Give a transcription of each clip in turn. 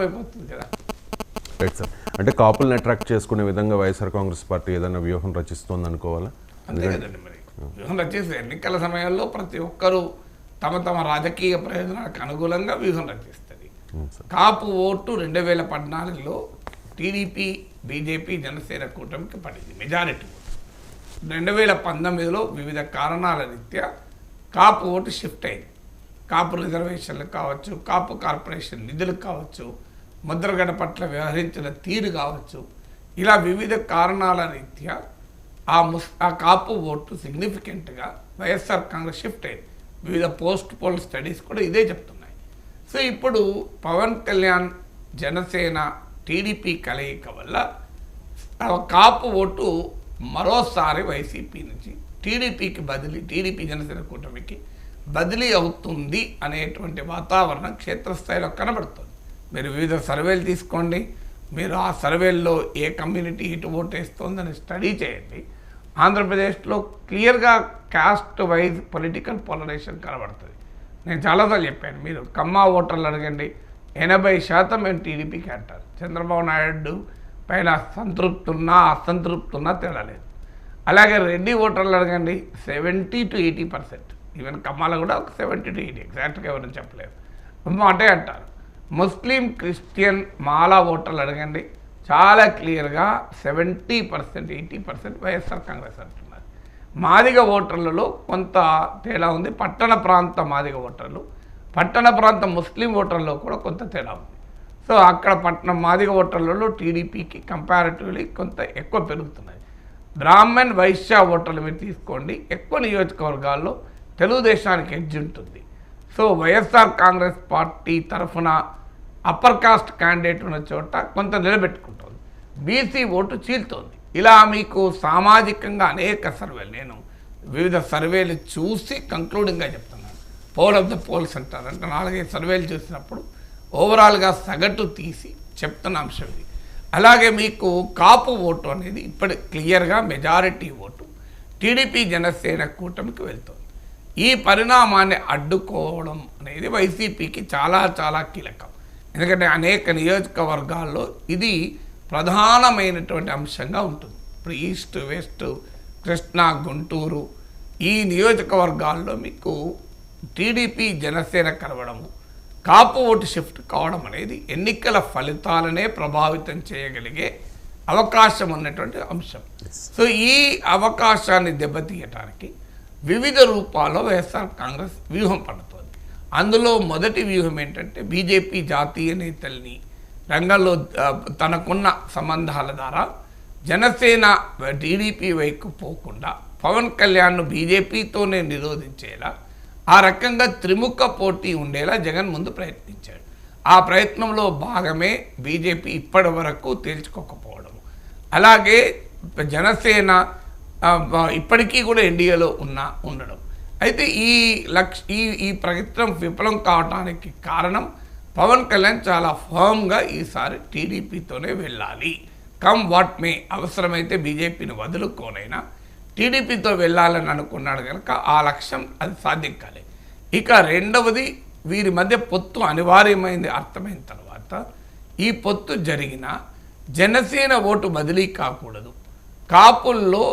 అయిపోతుంది కదా. Right sir. అంటే కాపుల్ని అట్రాక్ట్ చేసుకునే విధంగా వైఎస్ఆర్ కాంగ్రెస్ పార్టీ ఏదైనా వ్యూహం రచిస్తోంది అనుకోవాలా? అంతే కదండి. మరి వ్యూహం రచిస్తే ఎన్నికల సమయంలో ప్రతి ఒక్కరూ తమ తమ రాజకీయ ప్రయోజనాలకు అనుకూలంగా వ్యూహం రచిస్తుంది. కాపు ఓటు 2014లో టీడీపీ, బీజేపీ, జనసేన కూటమికి పడింది మెజారిటీ ఓటు. 2019లో వివిధ కారణాల రీత్యా కాపు ఓటు షిఫ్ట్ అయింది. కాపు రిజర్వేషన్లు కావచ్చు, కాపు కార్పొరేషన్ నిధులు కావచ్చు, ముద్రగడ పట్ల వ్యవహరించిన తీరు కావచ్చు, ఇలా వివిధ కారణాల రీత్యా ఆ కాపు ఓటు సిగ్నిఫికెంట్గా వైఎస్ఆర్ కాంగ్రెస్ షిఫ్ట్ అయింది. వివిధ పోస్ట్ పోల్ స్టడీస్ కూడా ఇదే చెప్తున్నాయి. సో ఇప్పుడు పవన్ కళ్యాణ్, జనసేన, టీడీపీ కలయిక వల్ల కాపు ఓటు మరోసారి వైసీపీ నుంచి టీడీపీకి బదిలీ, టీడీపీ జనసేన కూటమికి బదిలీ అవుతుంది అనేటువంటి వాతావరణం క్షేత్రస్థాయిలో కనబడుతుంది. మీరు వివిధ సర్వేలు తీసుకోండి, మీరు ఆ సర్వేల్లో ఏ కమ్యూనిటీ ఇటు ఓటు వేస్తుందని స్టడీ చేయండి. ఆంధ్రప్రదేశ్లో క్లియర్గా కాస్ట్ వైజ్ పొలిటికల్ పోలరైజేషన్ కనబడుతుంది. నేను చాలాసార్లు చెప్పాను, మీరు కమ్మా ఓటర్లు అడగండి, 80% మేము టీడీపీకి అంటారు. చంద్రబాబు నాయుడు పైన సంతృప్తున్నా అసంతృప్తున్నా తేడా లేదు. అలాగే రెడ్డి ఓటర్లు అడగండి, 70 to 80%. ఈవెన్ కమ్మాలో కూడా ఒక 70 to 80, ఎగ్జాక్ట్గా ఎవరైనా చెప్పలేదు, అంటే అంటారు. ముస్లిం, క్రిస్టియన్, మాలా ఓటర్లు అడగండి, చాలా క్లియర్గా 70%, 80% వైఎస్ఆర్ కాంగ్రెస్ అంటున్నారు. మాదిగ ఓటర్లలో కొంత తేడా ఉంది. పట్టణ ప్రాంత మాదిగ ఓటర్లు, పట్టణ ప్రాంత ముస్లిం ఓటర్లలో కూడా కొంత తేడా ఉంది. సో అక్కడ పట్టణ మాదిగ ఓటర్లలో టీడీపీకి కంపారిటివ్లీ కొంత ఎక్కువ పెరుగుతున్నాయి. బ్రాహ్మణ్, వైశ్య ఓటర్లు మీరు తీసుకోండి, ఎక్కువ నియోజకవర్గాల్లో తెలుగుదేశానికి ఎడ్జ్ ఉంటుంది. సో వైఎస్ఆర్ కాంగ్రెస్ పార్టీ తరఫున అప్పర్ కాస్ట్ క్యాండిడేట్ ఉన్న చోట కొంత నిలబెట్టుకుంటుంది, బీసీ ఓటు చీలుతోంది. ఇలా మీకు సామాజికంగా అనేక సర్వేలు, నేను వివిధ సర్వేలు చూసి కంక్లూడింగ్గా చెప్తున్నాను. పోల్ ఆఫ్ ద పోల్స్ అంటారు, అంటే 4-5 సర్వేలు చూసినప్పుడు ఓవరాల్గా సగటు తీసి చెప్తున్న అంశం ఇది. అలాగే మీకు కాపు ఓటు అనేది ఇప్పుడు క్లియర్గా మెజారిటీ ఓటు టీడీపీ జనసేన కూటమికి వెళ్తుంది. ఈ పరిణామాన్ని అడ్డుకోవడం అనేది వైసీపీకి చాలా చాలా కీలకం. ఎందుకంటే అనేక నియోజకవర్గాల్లో ఇది ప్రధానమైనటువంటి అంశంగా ఉంటుంది. ఇప్పుడు ఈస్ట్, వెస్ట్, కృష్ణా, గుంటూరు ఈ నియోజకవర్గాల్లో మీకు టీడీపీ జనసేన కలవడము, కాపు ఓటు షిఫ్ట్ కావడం అనేది ఎన్నికల ఫలితాలనే ప్రభావితం చేయగలిగే అవకాశం ఉన్నటువంటి అంశం. సో ఈ అవకాశాన్ని దెబ్బతీయటానికి వివిధ రూపాల్లో వైఎస్ఆర్ కాంగ్రెస్ వ్యూహం పడుతుంది. అందులో మొదటి వ్యూహం ఏంటంటే బీజేపీ జాతీయ నేతల్ని రంగంలో తనకున్న సంబంధాల ద్వారా జనసేన టీడీపీ వైపు పోకుండా పవన్ కళ్యాణ్ను బీజేపీతోనే నిరోధించేలా, ఆ రకంగా త్రిముఖ పోటీ ఉండేలా జగన్ ముందు ప్రయత్నించాడు. ఆ ప్రయత్నంలో భాగమే బీజేపీ ఇప్పటి వరకు తేల్చుకోకపోవడం. అలాగే జనసేన ఇప్పటికీ కూడా ఎన్డీఏలో ఉండడం. అయితే ఈ ప్రయత్నం విఫలం కావడానికి కారణం పవన్ కళ్యాణ్ చాలా ఫర్మ్గా ఈసారి టీడీపీతోనే వెళ్ళాలి, కమ్ వాట్ మే, అవసరమైతే బీజేపీని వదులుకోనైనా టీడీపీతో వెళ్ళాలని అనుకున్నాడు కనుక ఆ లక్ష్యం అది సాధ్యం కాలేదు. ఇక రెండవది, వీరి మధ్య పొత్తు అనివార్యమైంది అర్థమైన తర్వాత ఈ పొత్తు జరిగిన జనసేన ఓటు బదిలీ కాకూడదు, కాపుల్లో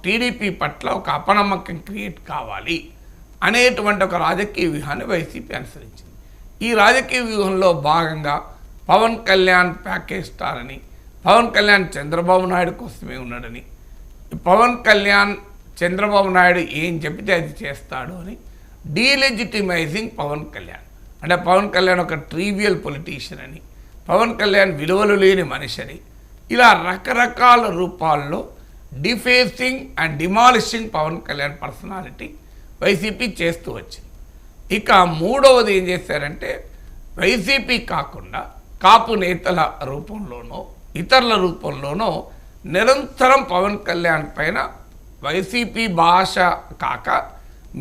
టీడీపీ పట్ల ఒక అపనమ్మకం క్రియేట్ కావాలి అనేటువంటి ఒక రాజకీయ వ్యూహాన్ని వైసీపీ అనుసరించింది. ఈ రాజకీయ వ్యూహంలో భాగంగా పవన్ కళ్యాణ్ ప్యాకేజ్ స్టార్ అని, పవన్ కళ్యాణ్ చంద్రబాబు నాయుడు కోసమే ఉన్నాడని, పవన్ కళ్యాణ్ చంద్రబాబు నాయుడు ఏం చెప్తే అది చేస్తాడు అని డీలెజిటిమైజింగ్ పవన్ కళ్యాణ్, అంటే పవన్ కళ్యాణ్ ఒక ట్రీవియల్ పొలిటీషియన్ అని, పవన్ కళ్యాణ్ విలువలు లేని మనిషి అని, ఇలా రకరకాల రూపాల్లో defacing and demolishing Pawan Kalyan personality YCP చేస్తూ వచ్చింది. ఇక మూడవది ఏం చేశారంటే వైసీపీ కాకుండా కాపు నేతల రూపంలోనో ఇతరుల రూపంలోనో నిరంతరం పవన్ కళ్యాణ్ పైన వైసీపీ భాష కాక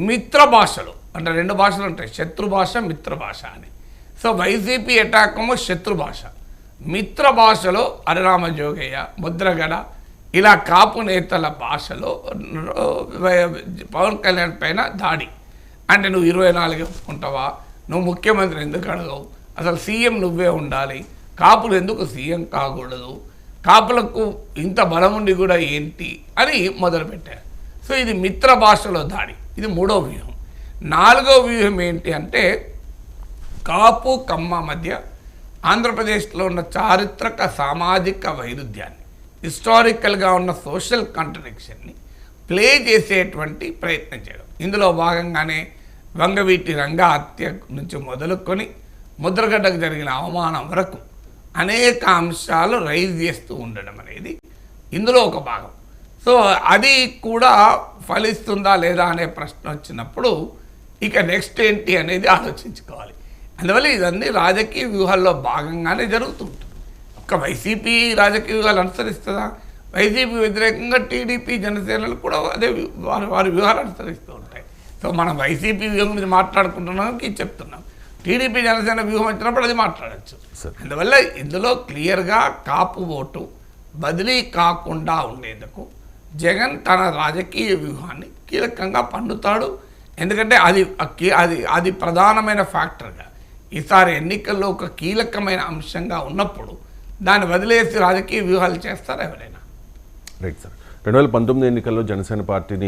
మిత్ర భాషలు, అంటే 2 భాషలు ఉంటాయి, శత్రు భాష, మిత్ర భాష అని. సో వైసీపీ అటాక్ ఏమో శత్రు భాష, మిత్ర భాషలో హరిరామ జోగయ్య, ముద్రగడ ఇలా కాపు నేతల భాషలో పవన్ కళ్యాణ్ పైన దాడి. అంటే నువ్వు 24 ఒప్పుకుంటావా, నువ్వు ముఖ్యమంత్రి ఎందుకు అడగవు, అసలు సీఎం నువ్వే ఉండాలి, కాపులు ఎందుకు సీఎం కాకూడదు, కాపులకు ఇంత బలం ఉండి కూడా ఏంటి అని మొదలుపెట్టారు. సో ఇది మిత్ర భాషలో దాడి, ఇది 3వ వ్యూహం. 4వ వ్యూహం ఏంటి అంటే కాపు కమ్మ మధ్య ఆంధ్రప్రదేశ్లో ఉన్న చారిత్రక సామాజిక వైరుధ్యాన్ని, హిస్టారికల్గా ఉన్న సోషల్ కాంట్రడిక్షన్ని ప్లే చేసేటువంటి ప్రయత్నం చేయడం. ఇందులో భాగంగానే వంగవీటి రంగా హత్య నుంచి మొదలుకొని ముద్రగడ్డకు జరిగిన అవమానం వరకు అనేక అంశాలు రైజ్ చేస్తూ ఉండడం అనేది ఇందులో ఒక భాగం. సో అది కూడా ఫలిస్తుందా లేదా అనే ప్రశ్న వచ్చినప్పుడు ఇక నెక్స్ట్ ఏంటి అనేది ఆలోచించుకోవాలి. అందువల్ల ఇదన్నీ రాజకీయ వ్యూహాల్లో భాగంగానే జరుగుతుంటుంది. ఒక వైసీపీ రాజకీయ వ్యూహాలు అనుసరిస్తుందా? వైసీపీ వ్యతిరేకంగా టీడీపీ జనసేనలు కూడా అదే వారి వ్యూహాలు అనుసరిస్తూ ఉంటాయి. సో మనం వైసీపీ వ్యూహం గురించి మాట్లాడుకుంటున్నానికి చెప్తున్నాం, టీడీపీ జనసేన వ్యూహం వచ్చినప్పుడు అది మాట్లాడచ్చు. అందువల్ల ఇందులో క్లియర్గా కాపు ఓటు బదిలీ కాకుండా ఉండేందుకు జగన్ తన రాజకీయ వ్యూహాన్ని కీలకంగా పన్నుతాడు. ఎందుకంటే అది ప్రధానమైన ఫ్యాక్టర్గా ఈసారి ఎన్నికల్లో ఒక కీలకమైన అంశంగా ఉన్నప్పుడు దాన్ని వదిలేసి రాజకీయ వ్యూహాలు చేస్తారు ఎవరైనా. Right sir. 2019 ఎన్నికల్లో జనసేన పార్టీని